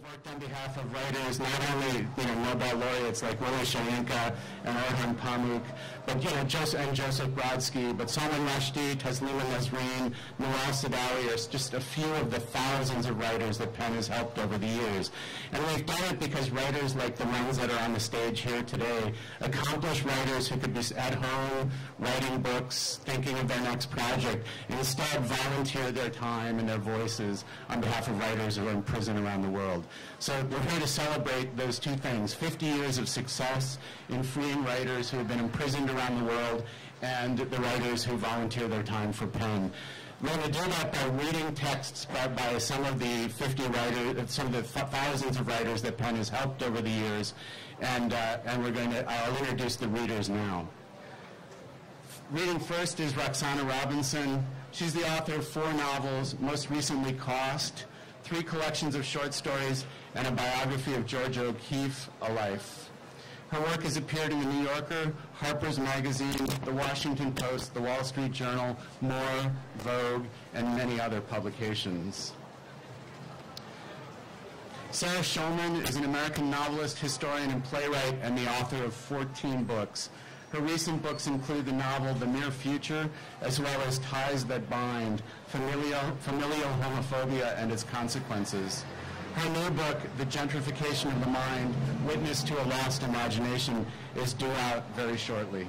Worked on behalf of writers, not only Nobel laureates like Willy Shyanka and Orhan Pamuk, but Joseph Brodsky, but Salman Rushdie, Taslima Nasreen, Nawal Saadawi are just a few of the thousands of writers that PEN has helped over the years. And we've done it because writers like the ones that are on the stage here today, accomplished writers who could be at home writing books, thinking of their next project, and instead volunteer their time and their voices on behalf of writers who are in prison around the world. So we're here to celebrate those two things, 50 years of success in freeing writers who have been imprisoned around the world and the writers who volunteer their time for PEN. We're going to do that by reading texts by some of the 50 writers, some of the thousands of writers that PEN has helped over the years, and I'll introduce the readers now. Reading first is Roxana Robinson. She's the author of 4 novels, most recently Cost, 3 collections of short stories, and a biography of Georgia O'Keeffe, A Life. Her work has appeared in The New Yorker, Harper's Magazine, The Washington Post, The Wall Street Journal, More, Vogue, and many other publications. Sarah Schulman is an American novelist, historian, and playwright, and the author of 14 books. Her recent books include the novel The Near Future, as well as Ties That Bind, Familial Homophobia and Its Consequences. Her new book, The Gentrification of the Mind, Witness to a Lost Imagination, is due out very shortly.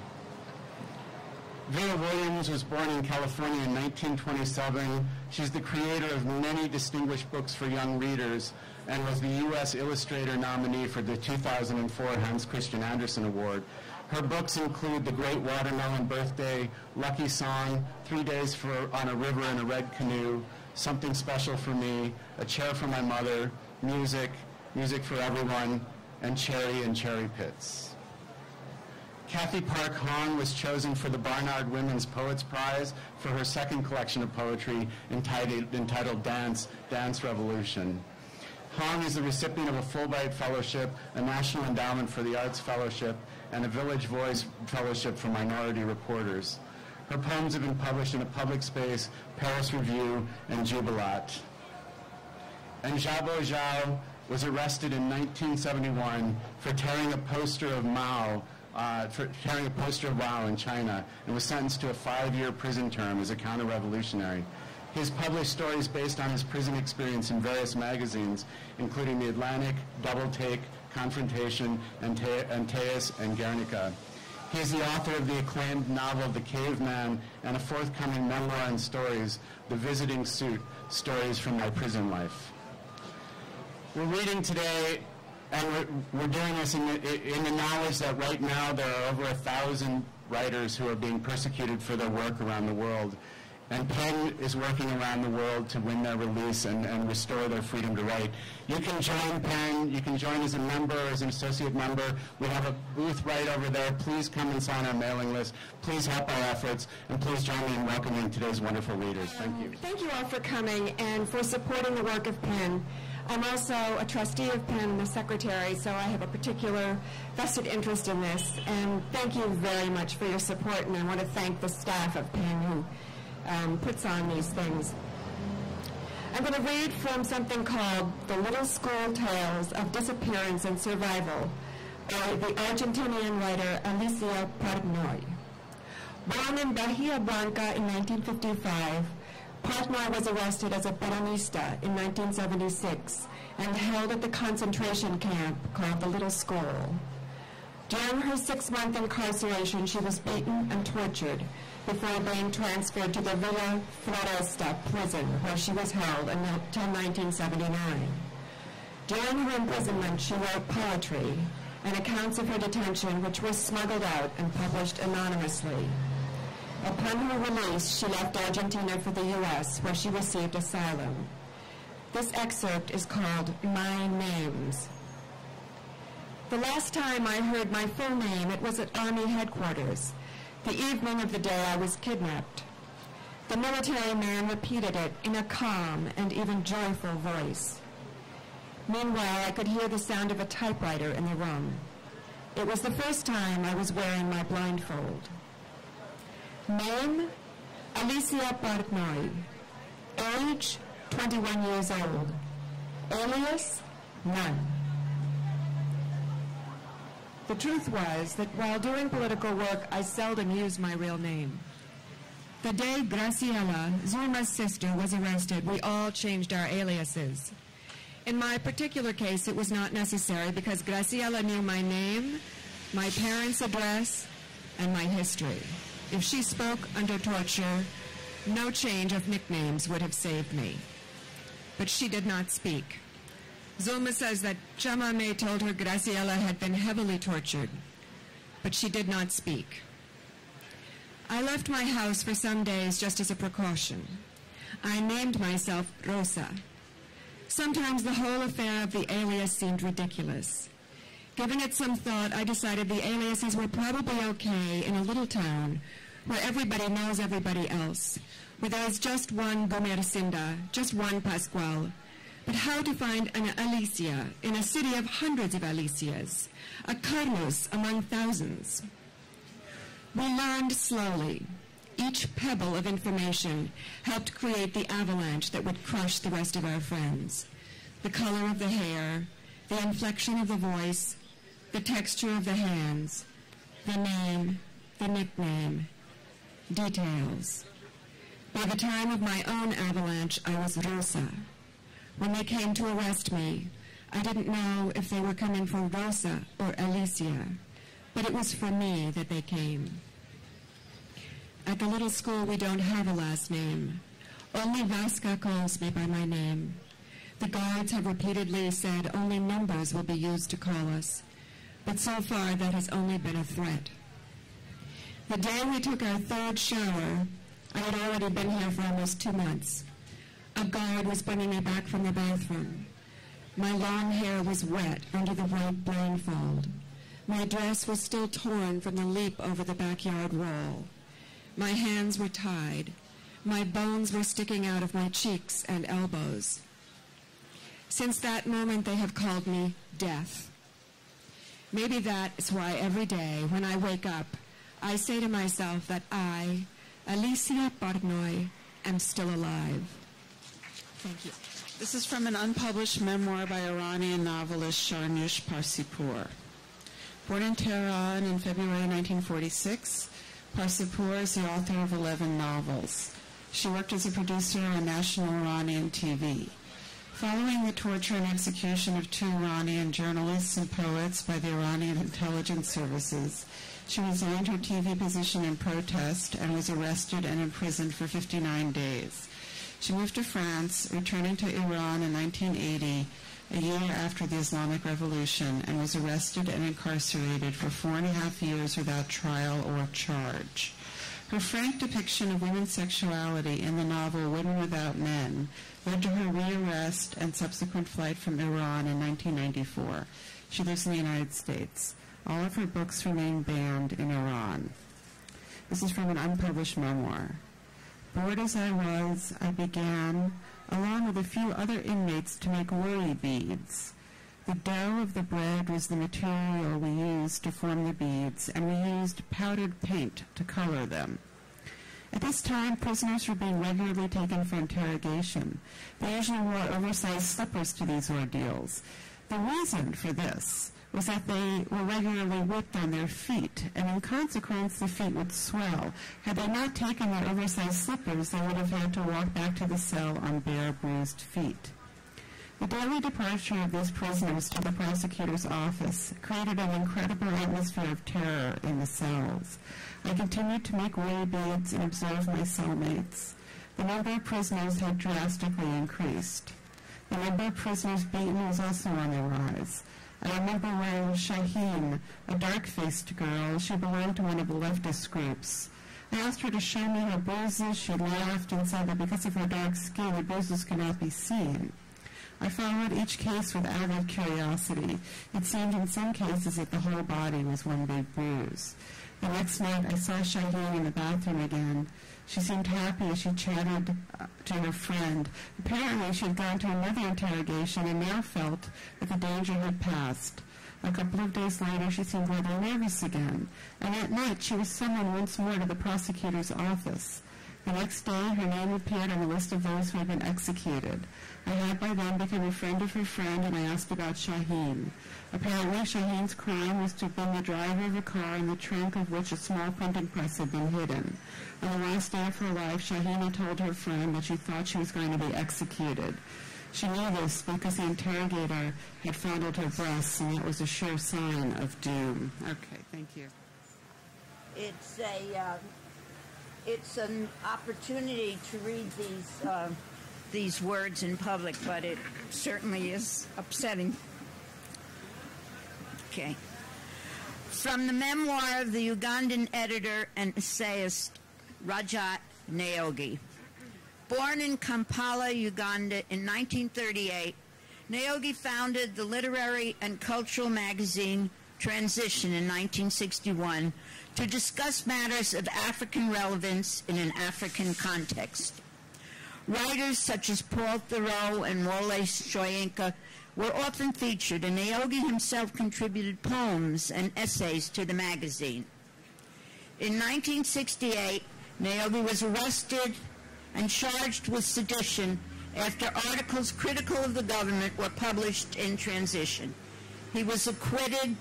Vera Williams was born in California in 1927. She's the creator of many distinguished books for young readers and was the U.S. Illustrator nominee for the 2004 Hans Christian Andersen Award. Her books include The Great Watermelon Birthday, Lucky Song, 3 Days on a River in a Red Canoe, Something Special for Me, A Chair for My Mother, Music, Music for Everyone, and Cherry and Cherry Pits. Kathy Park Hong was chosen for the Barnard Women's Poets Prize for her second collection of poetry entitled Dance, Dance Revolution. Hong is the recipient of a Fulbright Fellowship, a National Endowment for the Arts Fellowship, and a Village Voice Fellowship for Minority Reporters. Her poems have been published in A Public Space, Paris Review, and Jubilat. And Xiaobo Zhao was arrested in 1971 for tearing a poster of Mao in China, and was sentenced to a 5-year prison term as a counter-revolutionary. He has published stories based on his prison experience in various magazines, including The Atlantic, Double Take, Confrontation, Antaeus, and Guernica. He is the author of the acclaimed novel The Caveman and a forthcoming memoir and stories, The Visiting Suit, Stories from My Prison Life. We're reading today, and we're doing this in the knowledge that right now there are over 1,000 writers who are being persecuted for their work around the world. And PEN is working around the world to win their release and restore their freedom to write. You can join PEN. You can join as a member, as an associate member. We have a booth right over there. Please come and sign our mailing list. Please help our efforts. And please join me in welcoming today's wonderful readers. Thank you. Thank you all for coming and for supporting the work of PEN. I'm also a trustee of PEN and the secretary, so I have a particular vested interest in this. And thank you very much for your support. And I want to thank the staff of PEN who puts on these things. I'm going to read from something called The Little School Tales of Disappearance and Survival by the Argentinian writer Alicia Partnoy. Born in Bahia Blanca in 1955, Partnoy was arrested as a Peronista in 1976 and held at the concentration camp called the Little School. During her 6-month incarceration, she was beaten and tortured before being transferred to the Villa Floresta prison, where she was held until 1979. During her imprisonment, she wrote poetry and accounts of her detention, which were smuggled out and published anonymously. Upon her release, she left Argentina for the U.S., where she received asylum. This excerpt is called My Names. The last time I heard my full name, it was at Army headquarters, the evening of the day I was kidnapped. The military man repeated it in a calm and even joyful voice. Meanwhile, I could hear the sound of a typewriter in the room. It was the first time I was wearing my blindfold. Name, Alicia Partnoy. Age, 21 years old. Alias, None. The truth was that while doing political work, I seldom used my real name. The day Graciela, Zulma's sister, was arrested, we all changed our aliases. In my particular case, it was not necessary because Graciela knew my name, my parents' address, and my history. If she spoke under torture, no change of nicknames would have saved me. But she did not speak. Zulma says that Chamame told her Graciela had been heavily tortured, but she did not speak. I left my house for some days just as a precaution. I named myself Rosa. Sometimes the whole affair of the alias seemed ridiculous. Giving it some thought, I decided the aliases were probably okay in a little town where everybody knows everybody else, where there is just one Gomercinda, just one Pascual. But how to find an Alicia in a city of hundreds of Alicias, a Carlos among thousands? We learned slowly. Each pebble of information helped create the avalanche that would crush the rest of our friends. The color of the hair, the inflection of the voice, the texture of the hands, the name, the nickname, details. By the time of my own avalanche, I was Rosa. When they came to arrest me, I didn't know if they were coming for Rosa or Alicia, but it was for me that they came. At the little school, we don't have a last name. Only Vasca calls me by my name. The guards have repeatedly said only numbers will be used to call us, but so far that has only been a threat. The day we took our third shower, I had already been here for almost 2 months. A guard was bringing me back from the bathroom. My long hair was wet under the white blindfold. My dress was still torn from the leap over the backyard wall. My hands were tied. My bones were sticking out of my cheeks and elbows. Since that moment, they have called me Death. Maybe that is why every day when I wake up, I say to myself that I, Alicia Parnoy, am still alive. Thank you. This is from an unpublished memoir by Iranian novelist Sharnush Parsipour. Born in Tehran in February 1946, Parsipour is the author of 11 novels. She worked as a producer on national Iranian TV. Following the torture and execution of 2 Iranian journalists and poets by the Iranian intelligence services, she resigned her TV position in protest and was arrested and imprisoned for 59 days. She moved to France, returning to Iran in 1980, a year after the Islamic Revolution, and was arrested and incarcerated for 4.5 years without trial or charge. Her frank depiction of women's sexuality in the novel Women Without Men led to her rearrest and subsequent flight from Iran in 1994. She lives in the United States. All of her books remain banned in Iran. This is from an unpublished memoir. Bored as I was, I began, along with a few other inmates, to make worry beads. The dough of the bread was the material we used to form the beads, and we used powdered paint to color them. At this time, prisoners were being regularly taken for interrogation. They usually wore oversized slippers to these ordeals. The reason for this was that they were regularly whipped on their feet, and in consequence the feet would swell. Had they not taken their oversized slippers, they would have had to walk back to the cell on bare, bruised feet. The daily departure of these prisoners to the prosecutor's office created an incredible atmosphere of terror in the cells. I continued to make worry beads and observe my cellmates. The number of prisoners had drastically increased. The number of prisoners beaten was also on the rise. I remember wearing Shaheen, a dark-faced girl. She belonged to one of the leftist groups. I asked her to show me her bruises. She laughed and said that because of her dark skin, the bruises could not be seen. I followed each case with avid curiosity. It seemed in some cases that the whole body was one big bruise. The next night, I saw Shaheen in the bathroom again. She seemed happy as she chatted to her friend. Apparently, she had gone to another interrogation and now felt that the danger had passed. A couple of days later, she seemed rather nervous again, and at night she was summoned once more to the prosecutor's office. The next day, her name appeared on the list of those who had been executed. I had by then become a friend of her friend, and I asked about Shaheen. Apparently, Shaheen's crime was to have been the driver of a car in the trunk of which a small printing press had been hidden. On the last day of her life, Shaheen had told her friend that she thought she was going to be executed. She knew this because the interrogator had fondled her breasts, and that was a sure sign of doom. Okay, thank you. It's an opportunity to read these words in public, but it certainly is upsetting. Okay. From the memoir of the Ugandan editor and essayist Rajat Nayogi. Born in Kampala, Uganda in 1938, Nayogi founded the literary and cultural magazine Transition in 1961 to discuss matters of African relevance in an African context. Writers such as Paul Thoreau and Wole Soyinka were often featured, and Nayogi himself contributed poems and essays to the magazine. In 1968, Nayogi was arrested and charged with sedition after articles critical of the government were published in Transition. He was acquitted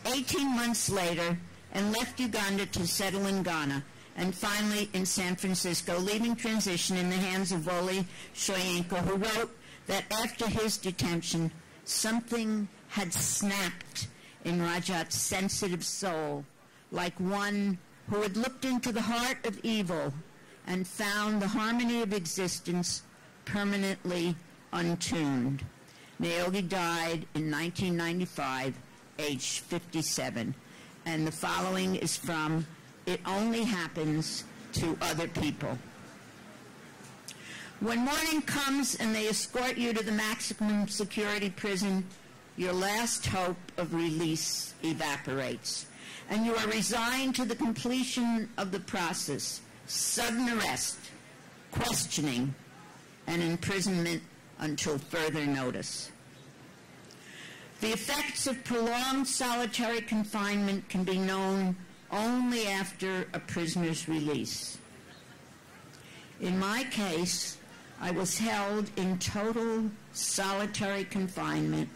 18 months later and left Uganda to settle in Ghana, and finally in San Francisco, leaving Transition in the hands of Wole Soyinka, who wrote that after his detention, something had snapped in Rajat's sensitive soul, like one who had looked into the heart of evil and found the harmony of existence permanently untuned. Nayogi died in 1995, aged 57, and the following is from It Only Happens to Other People. When morning comes and they escort you to the maximum security prison, your last hope of release evaporates, and you are resigned to the completion of the process, sudden arrest, questioning, and imprisonment until further notice. The effects of prolonged solitary confinement can be known only after a prisoner's release. In my case, I was held in total solitary confinement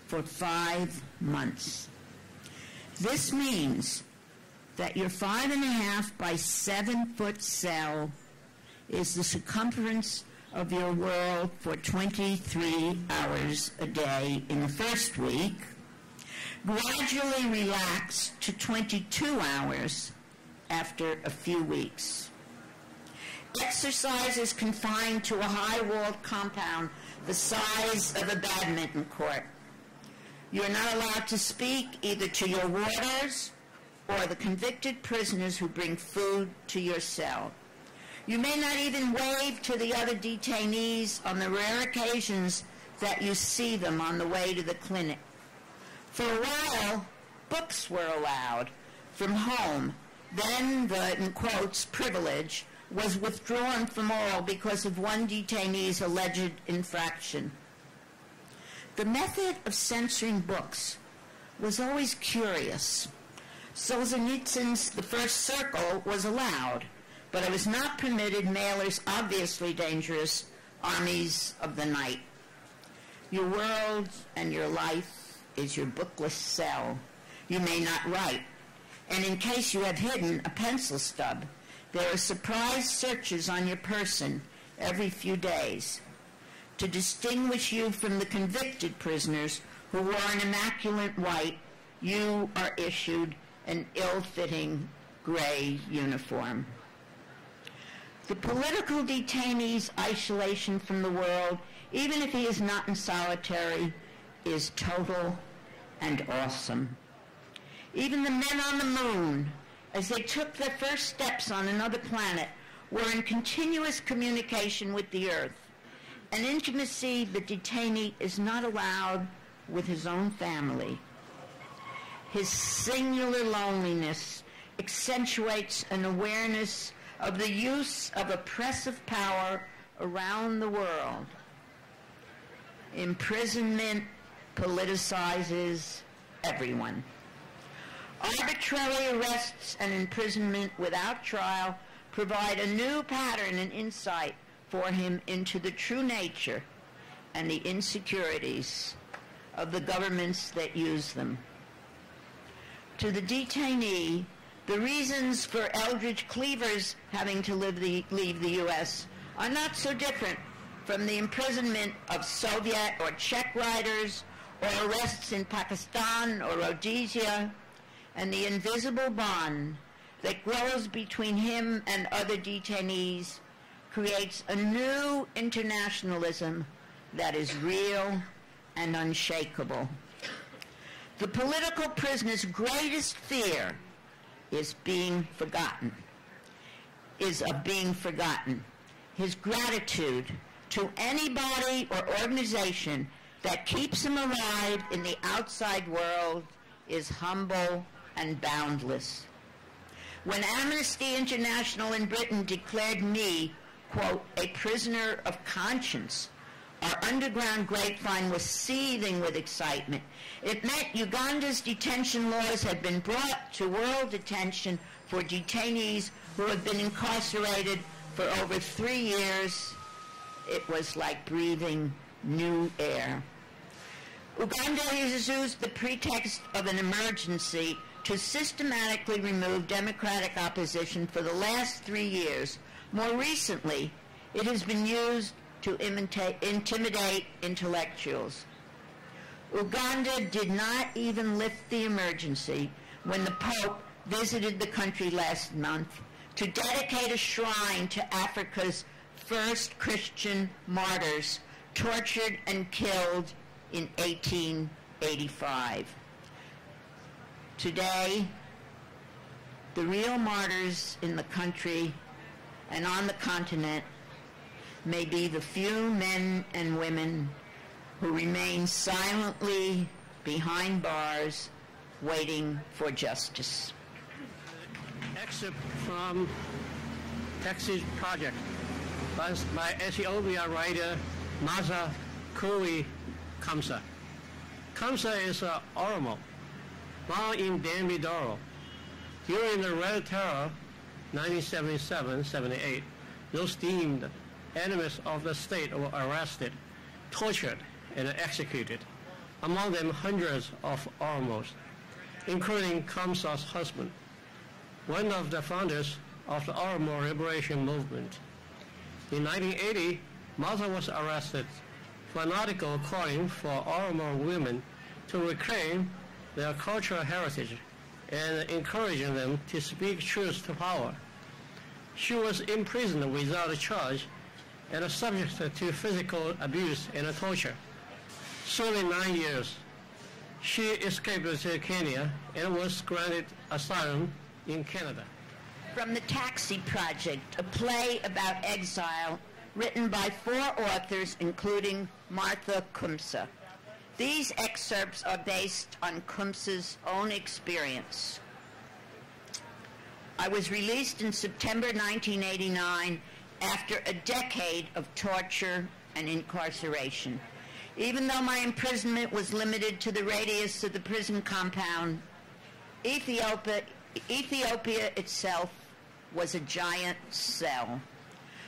for 5 months. This means that your 5.5 by 7 foot cell is the circumference of your world for 23 hours a day in the first week, gradually relaxed to 22 hours after a few weeks. Exercise is confined to a high-walled compound the size of a badminton court. You are not allowed to speak either to your warders or the convicted prisoners who bring food to your cell. You may not even wave to the other detainees on the rare occasions that you see them on the way to the clinic. For a while, books were allowed from home. Then the, in quotes, privilege was withdrawn from all because of one detainee's alleged infraction. The method of censoring books was always curious. Solzhenitsyn's The First Circle was allowed, but it was not permitted Mailer's obviously dangerous Armies of the Night. Your world and your life is your bookless cell. You may not write, and in case you have hidden a pencil stub, there are surprise searches on your person every few days. To distinguish you from the convicted prisoners who wore an immaculate white, you are issued an ill-fitting gray uniform. The political detainee's isolation from the world, even if he is not in solitary, is total and awesome. Even the men on the moon, as they took their first steps on another planet, were in continuous communication with the Earth, an intimacy the detainee is not allowed with his own family. His singular loneliness accentuates an awareness of the use of oppressive power around the world. Imprisonment politicizes everyone. Arbitrary arrests and imprisonment without trial provide a new pattern and insight for him into the true nature and the insecurities of the governments that use them. To the detainee, the reasons for Eldridge Cleaver's having to leave the U.S. are not so different from the imprisonment of Soviet or Czech writers, or arrests in Pakistan or Rhodesia, and the invisible bond that grows between him and other detainees creates a new internationalism that is real and unshakable. The political prisoner's greatest fear is of being forgotten. His gratitude to anybody or organization that keeps him alive in the outside world is humble and boundless. When Amnesty International in Britain declared me, quote, a prisoner of conscience, our underground grapevine was seething with excitement. It meant Uganda's detention laws had been brought to world attention for detainees who had been incarcerated for over 3 years. It was like breathing new air. Uganda has used the pretext of an emergency to systematically remove democratic opposition for the last 3 years. More recently, it has been used to intimidate intellectuals. Uganda did not even lift the emergency when the Pope visited the country last month to dedicate a shrine to Africa's first Christian martyrs, tortured and killed in 1885. Today, the real martyrs in the country and on the continent may be the few men and women who remain silently behind bars waiting for justice. Excerpt from Texas Project by Ethiopia writer Maza Kuri Kamsa. Kamsa is an Oromo, born in Dambidoro. During the Red Terror, 1977-78, those deemed enemies of the state were arrested, tortured, and executed. Among them, hundreds of Oromos, including Kamsa's husband, one of the founders of the Oromo Liberation Movement. In 1980, Maza was arrested for an article calling for Oromo women to reclaim their cultural heritage and encouraging them to speak truth to power. She was imprisoned without a charge and subject to physical abuse and torture. Serving 9 years, she escaped to Kenya and was granted asylum in Canada. From the Taxi Project, a play about exile written by 4 authors, including Martha Kumsa. These excerpts are based on Kumsa's own experience. I was released in September 1989 after a decade of torture and incarceration. Even though my imprisonment was limited to the radius of the prison compound, Ethiopia itself was a giant cell.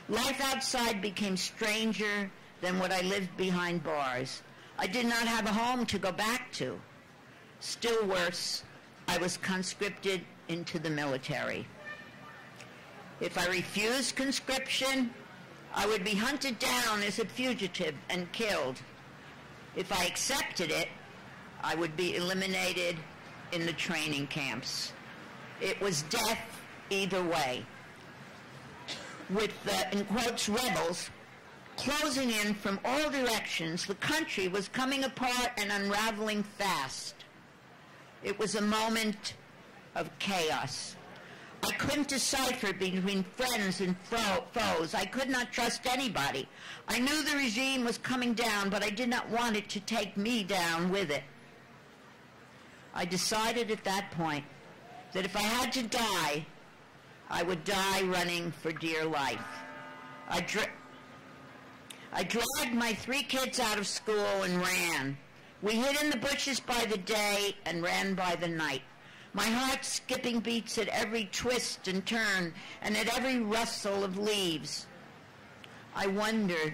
Life outside became stranger than what I lived behind bars. I did not have a home to go back to. Still worse, I was conscripted into the military. If I refused conscription, I would be hunted down as a fugitive and killed. If I accepted it, I would be eliminated in the training camps. It was death either way. With the, in quotes, rebels closing in from all directions, the country was coming apart and unraveling fast. It was a moment of chaos. I couldn't decipher between friends and foes. I could not trust anybody. I knew the regime was coming down, but I did not want it to take me down with it. I decided at that point that if I had to die, I would die running for dear life. I dragged my 3 kids out of school and ran. We hid in the bushes by the day and ran by the night. my heart skipping beats at every twist and turn and at every rustle of leaves. I wondered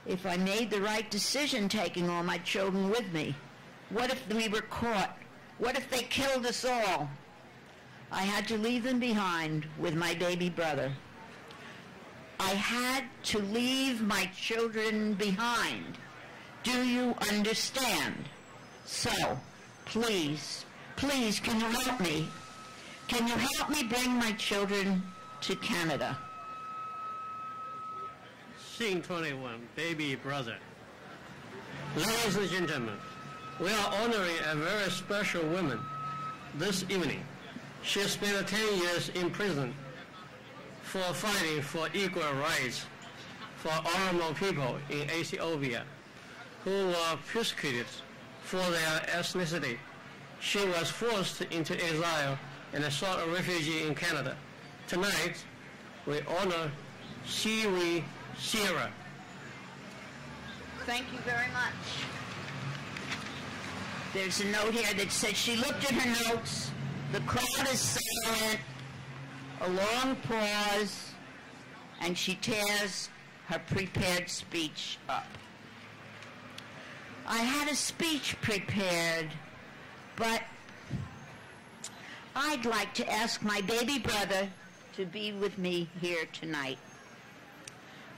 if I made the right decision taking all my children with me. What if we were caught? What if they killed us all? I had to leave them behind with my baby brother. I had to leave my children behind. Do you understand? So, please, please, can you help me? Can you help me bring my children to Canada? Scene 21, Baby Brother. Ladies and gentlemen, we are honoring a very special woman this evening. She spent 10 years in prison for fighting for equal rights for Oromo people in Ethiopia who were persecuted for their ethnicity. She was forced into exile and sought a refugee in Canada. Tonight, we honor Siwi Sierra. Thank you very much. There's a note here that says she looked at her notes. The crowd is silent. A long pause, and she tears her prepared speech up. I had a speech prepared, but I'd like to ask my baby brother to be with me here tonight.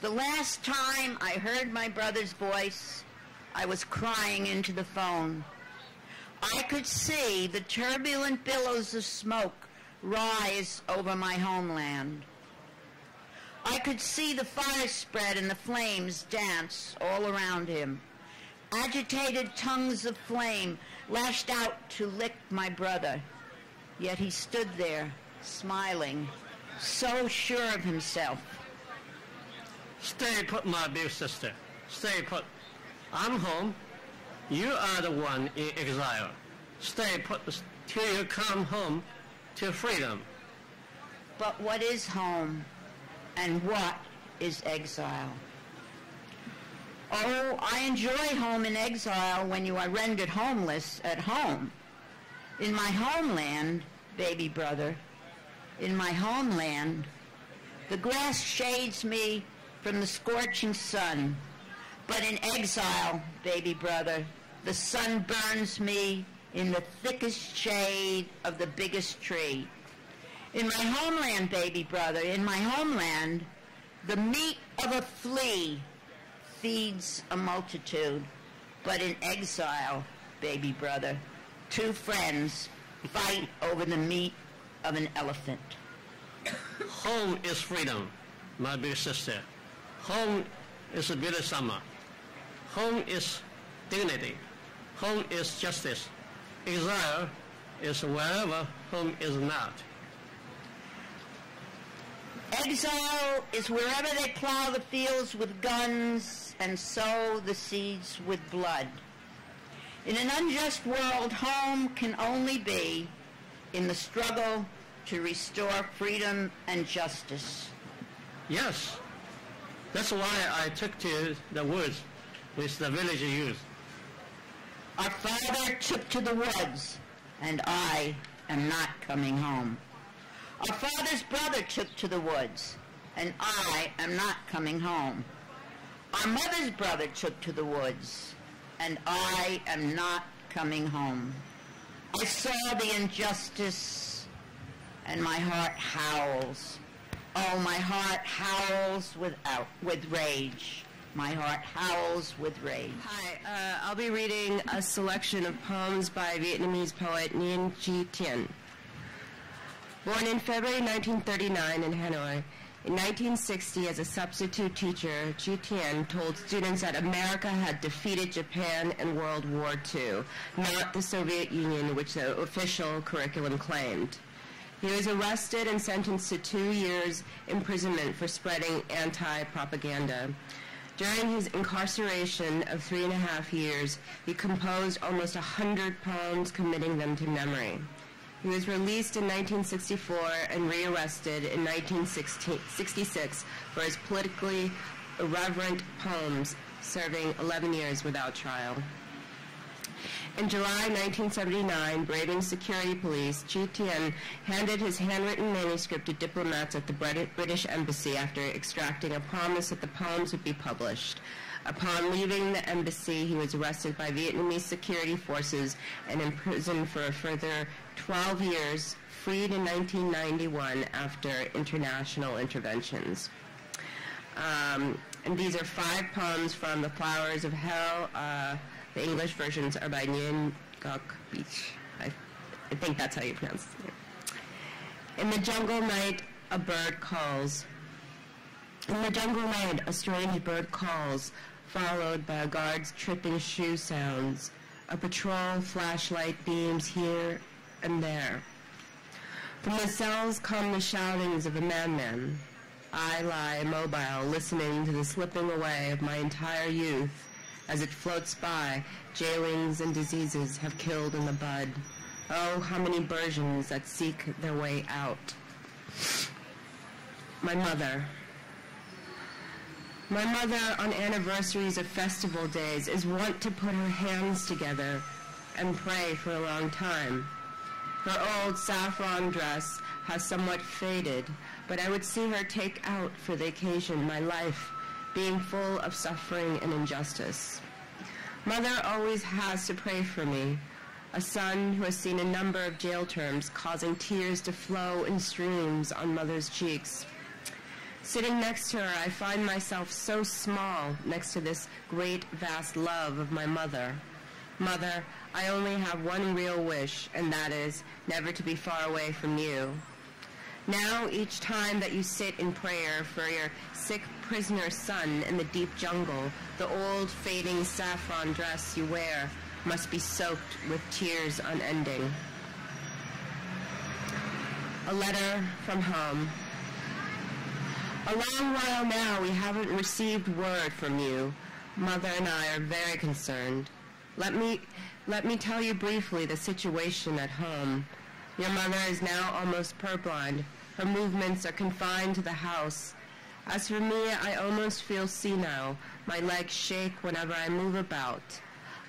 The last time I heard my brother's voice, I was crying into the phone. I could see the turbulent billows of smoke rise over my homeland. I could see the fire spread and the flames dance all around him. Agitated tongues of flame lashed out to lick my brother. Yet he stood there, smiling, so sure of himself. Stay put, my big sister. Stay put. I'm home. You are the one in exile. Stay put till you come home to freedom. But what is home, and what is exile? Oh, I enjoy home in exile when you are rendered homeless at home. In my homeland, baby brother, in my homeland, the grass shades me from the scorching sun. But in exile, baby brother, the sun burns me in the thickest shade of the biggest tree. In my homeland, baby brother, in my homeland, the meat of a flea feeds a multitude. But in exile, baby brother, two friends fight over the meat of an elephant. Home is freedom, my big sister. Home is a beautiful summer. Home is dignity. Home is justice. Exile is wherever home is not. Exile is wherever they plow the fields with guns and sow the seeds with blood. In an unjust world, home can only be in the struggle to restore freedom and justice. Yes, that's why I took to the woods with the village youth. Our father took to the woods, and I am not coming home. Our father's brother took to the woods, and I am not coming home. Our mother's brother took to the woods, and I am not coming home. I saw the injustice, and my heart howls. Oh, my heart howls with rage. My heart howls with rage. Hi, I'll be reading a selection of poems by Vietnamese poet Nguyen Chi Thien. Born in February 1939 in Hanoi, in 1960 as a substitute teacher, Chi Thien told students that America had defeated Japan in World War II, not the Soviet Union, which the official curriculum claimed. He was arrested and sentenced to 2 years imprisonment for spreading anti-propaganda. During his incarceration of 3.5 years, he composed almost 100 poems committing them to memory. He was released in 1964 and rearrested in 1966 for his politically irreverent poems, serving 11 years without trial. In July 1979, braving security police, Ji Tian handed his handwritten manuscript to diplomats at the British Embassy after extracting a promise that the poems would be published. Upon leaving the embassy, he was arrested by Vietnamese security forces and imprisoned for a further 12 years, freed in 1991 after international interventions. And these are 5 poems from The Flowers of Hell. The English versions are by Nguyen Ngoc Beach. I think that's how you pronounce it. In the jungle night, a bird calls. In the jungle night, a strange bird calls, followed by a guard's tripping shoe sounds. A patrol flashlight beams here and there. From the cells come the shoutings of a madman. I lie immobile, listening to the slipping away of my entire youth. As it floats by, jailings and diseases have killed in the bud. Oh, how many versions that seek their way out. My mother. My mother, on anniversaries of festival days, is wont to put her hands together and pray for a long time. Her old saffron dress has somewhat faded, but I would see her take out for the occasion my life, being full of suffering and injustice. Mother always has to pray for me, a son who has seen a number of jail terms causing tears to flow in streams on mother's cheeks. Sitting next to her, I find myself so small next to this great, vast love of my mother. Mother, I only have one real wish, and that is never to be far away from you. Now, each time that you sit in prayer for your sick prisoner son in the deep jungle, the old fading saffron dress you wear must be soaked with tears unending. A letter from home. A long while now we haven't received word from you. Mother and I are very concerned. Let me tell you briefly the situation at home. Your mother is now almost purblind. Her movements are confined to the house. As for me, I almost feel senile. My legs shake whenever I move about.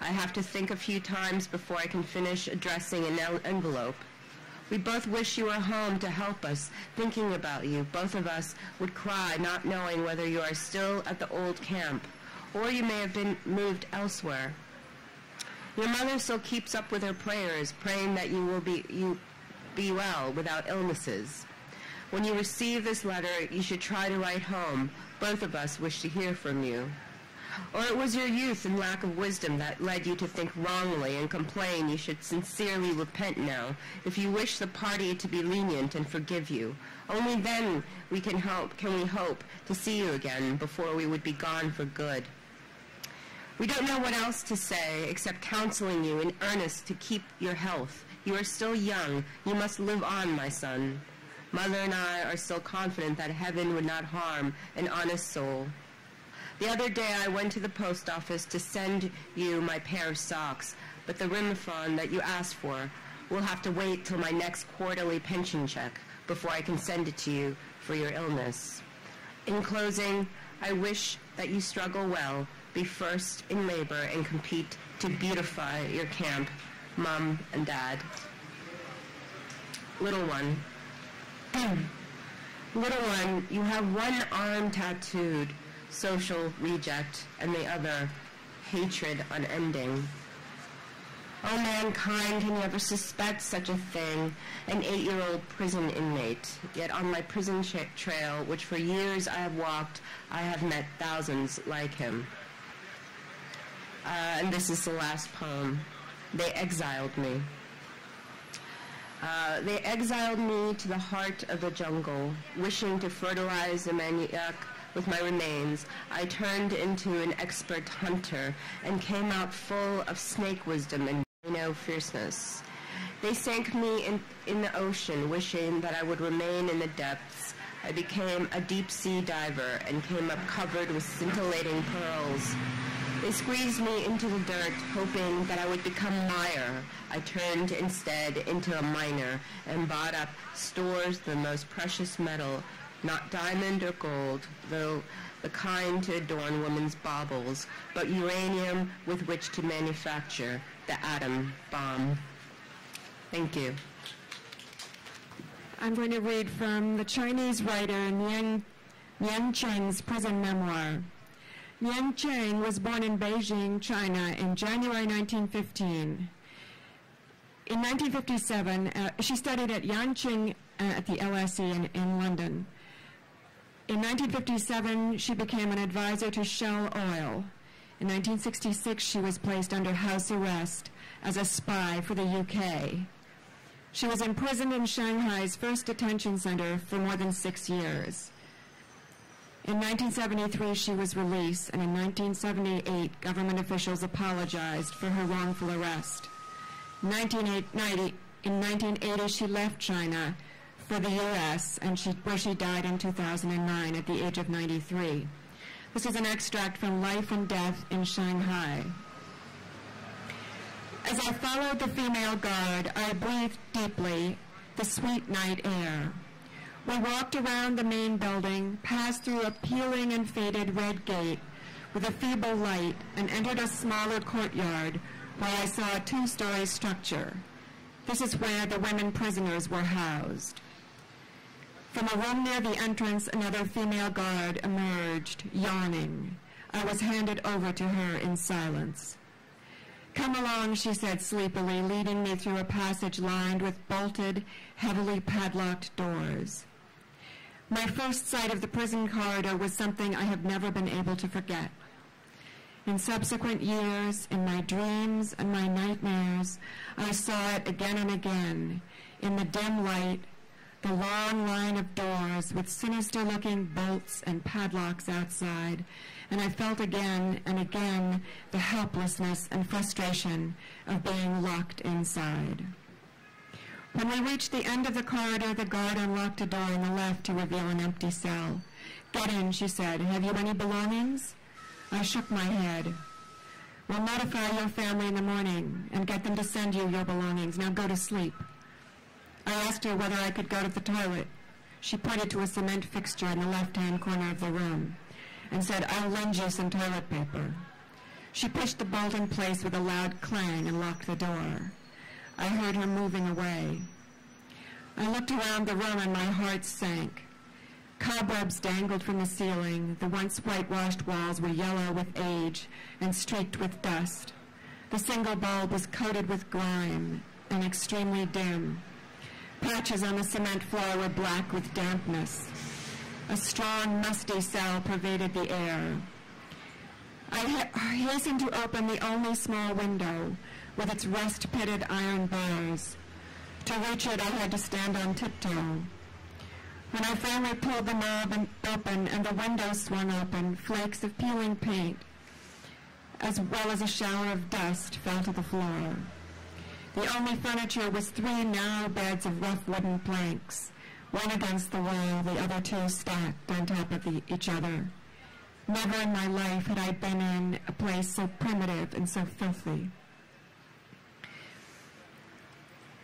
I have to think a few times before I can finish addressing an envelope. We both wish you were home to help us, thinking about you. Both of us would cry, not knowing whether you are still at the old camp, or you may have been moved elsewhere. Your mother still keeps up with her prayers, praying that you will be well without illnesses. When you receive this letter, you should try to write home. Both of us wish to hear from you. Or it was your youth and lack of wisdom that led you to think wrongly and complain you should sincerely repent now, if you wish the party to be lenient and forgive you. Only then can we hope to see you again before we would be gone for good. We don't know what else to say except counseling you in earnest to keep your health. You are still young. You must live on, my son. Mother and I are still confident that heaven would not harm an honest soul. The other day I went to the post office to send you my pair of socks, but the rimifon that you asked for will have to wait till my next quarterly pension check before I can send it to you for your illness. In closing, I wish that you struggle well, be first in labor, and compete to beautify your camp, Mom and Dad. Little one. Little one, you have one arm tattooed, social reject, and the other, hatred unending. Oh, mankind, can you ever suspect such a thing? An 8-year-old prison inmate. Yet on my prison trail, which for years I have walked, I have met thousands like him. And this is the last poem. They exiled me. They exiled me to the heart of the jungle, wishing to fertilize the manioc with my remains. I turned into an expert hunter and came out full of snake wisdom and fierceness. They sank me in the ocean, wishing that I would remain in the depths. I became a deep-sea diver and came up covered with scintillating pearls. They squeezed me into the dirt, hoping that I would become mire. I turned instead into a miner and bought up stores of the most precious metal, not diamond or gold, though the kind to adorn women's baubles, but uranium with which to manufacture the atom bomb. Thank you. I'm going to read from the Chinese writer Nian Cheng's prison memoir. Nian Cheng was born in Beijing, China in January 1915. In 1957, she studied at Yanqing at the LSE in London. In 1957, she became an advisor to Shell Oil. In 1966, she was placed under house arrest as a spy for the UK. She was imprisoned in Shanghai's first detention center for more than 6 years. In 1973, she was released, and in 1978, government officials apologized for her wrongful arrest. In 1980, she left China for the U.S., where she died in 2009 at the age of 93. This is an extract from Life and Death in Shanghai. As I followed the female guard, I breathed deeply the sweet night air. We walked around the main building, passed through a peeling and faded red gate with a feeble light, and entered a smaller courtyard where I saw a 2-story structure. This is where the women prisoners were housed. From a room near the entrance, another female guard emerged, yawning. I was handed over to her in silence. "Come along," she said sleepily, leading me through a passage lined with bolted, heavily padlocked doors. My first sight of the prison corridor was something I have never been able to forget. In subsequent years, in my dreams and my nightmares, I saw it again and again, in the dim light, the long line of doors with sinister-looking bolts and padlocks outside, and I felt again and again the helplessness and frustration of being locked inside. When we reached the end of the corridor, the guard unlocked a door on the left to reveal an empty cell. "Get in," she said. "Have you any belongings?" I shook my head. "We'll notify your family in the morning and get them to send you your belongings. Now go to sleep." I asked her whether I could go to the toilet. She pointed to a cement fixture in the left-hand corner of the room and said, "I'll lend you some toilet paper." She pushed the bolt in place with a loud clang and locked the door. I heard her moving away. I looked around the room and my heart sank. Cobwebs dangled from the ceiling. The once whitewashed walls were yellow with age and streaked with dust. The single bulb was coated with grime and extremely dim. Patches on the cement floor were black with dampness. A strong, musty smell pervaded the air. I hastened to open the only small window with its rust-pitted iron bars. To reach it, I had to stand on tiptoe. When I finally pulled the knob open and the window swung open, flakes of peeling paint, as well as a shower of dust, fell to the floor. The only furniture was 3 narrow beds of rough wooden planks, one against the wall, the other 2 stacked on top of each other. Never in my life had I been in a place so primitive and so filthy.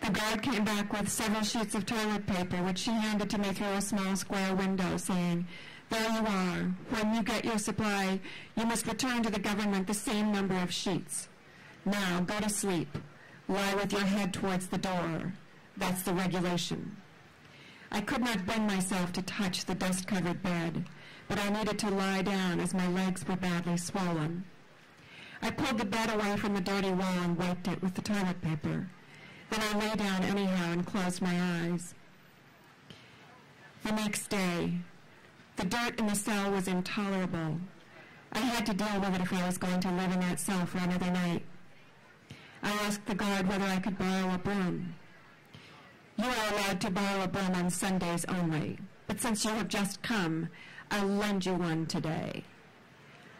The guard came back with several sheets of toilet paper, which she handed to me through a small square window, saying, "There you are. When you get your supply, you must return to the government the same number of sheets. Now, go to sleep. Lie with your head towards the door. That's the regulation." I could not bring myself to touch the dust-covered bed, but I needed to lie down as my legs were badly swollen. I pulled the bed away from the dirty wall and wiped it with the toilet paper. Then I lay down anyhow and closed my eyes. The next day, the dirt in the cell was intolerable. I had to deal with it if I was going to live in that cell for another night. I asked the guard whether I could borrow a broom. "You are allowed to borrow a broom on Sundays only, but since you have just come, I'll lend you one today."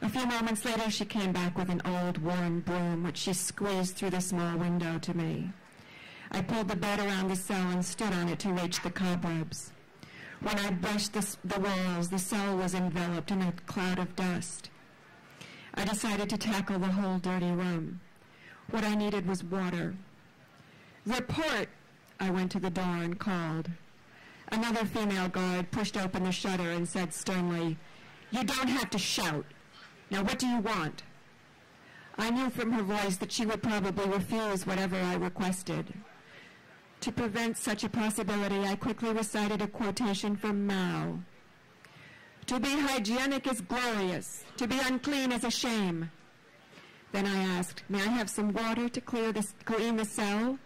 A few moments later, she came back with an old, worn broom, which she squeezed through the small window to me. I pulled the bed around the cell and stood on it to reach the cobwebs. When I brushed the walls, the cell was enveloped in a cloud of dust. I decided to tackle the whole dirty room. What I needed was water. "Report!" I went to the door and called. Another female guard pushed open the shutter and said sternly, "You don't have to shout. Now what do you want?" I knew from her voice that she would probably refuse whatever I requested. To prevent such a possibility, I quickly recited a quotation from Mao. "To be hygienic is glorious. To be unclean is a shame." Then I asked, "May I have some water to clean the cell?"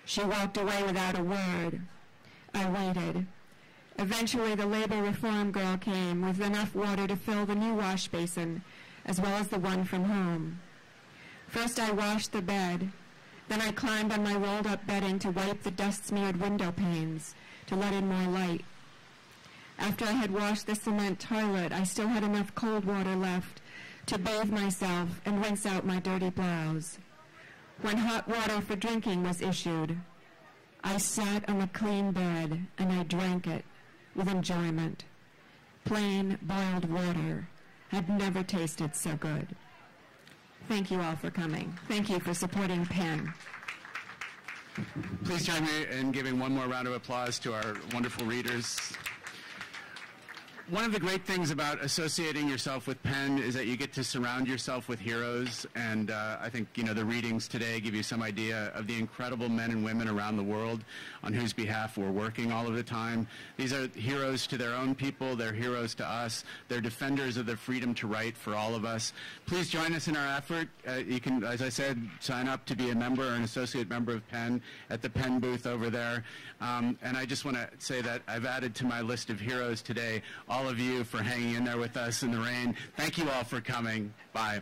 She walked away without a word. I waited. Eventually, the labor reform girl came with enough water to fill the new wash basin, as well as the one from home. First, I washed the bed. Then I climbed on my rolled-up bedding to wipe the dust-smeared window panes, to let in more light. After I had washed the cement toilet, I still had enough cold water left to bathe myself and rinse out my dirty blouse. When hot water for drinking was issued, I sat on the clean bed and I drank it with enjoyment. Plain boiled water had never tasted so good. Thank you all for coming. Thank you for supporting PEN. Please join me in giving one more round of applause to our wonderful readers. One of the great things about associating yourself with PEN is that you get to surround yourself with heroes, and I think the readings today give you some idea of the incredible men and women around the world on whose behalf we're working all of the time. These are heroes to their own people, they're heroes to us, they're defenders of the freedom to write for all of us. Please join us in our effort. You can, as I said, sign up to be a member or an associate member of PEN at the PEN booth over there. And I just want to say that I've added to my list of heroes today all of you for hanging in there with us in the rain. Thank you all for coming. Bye.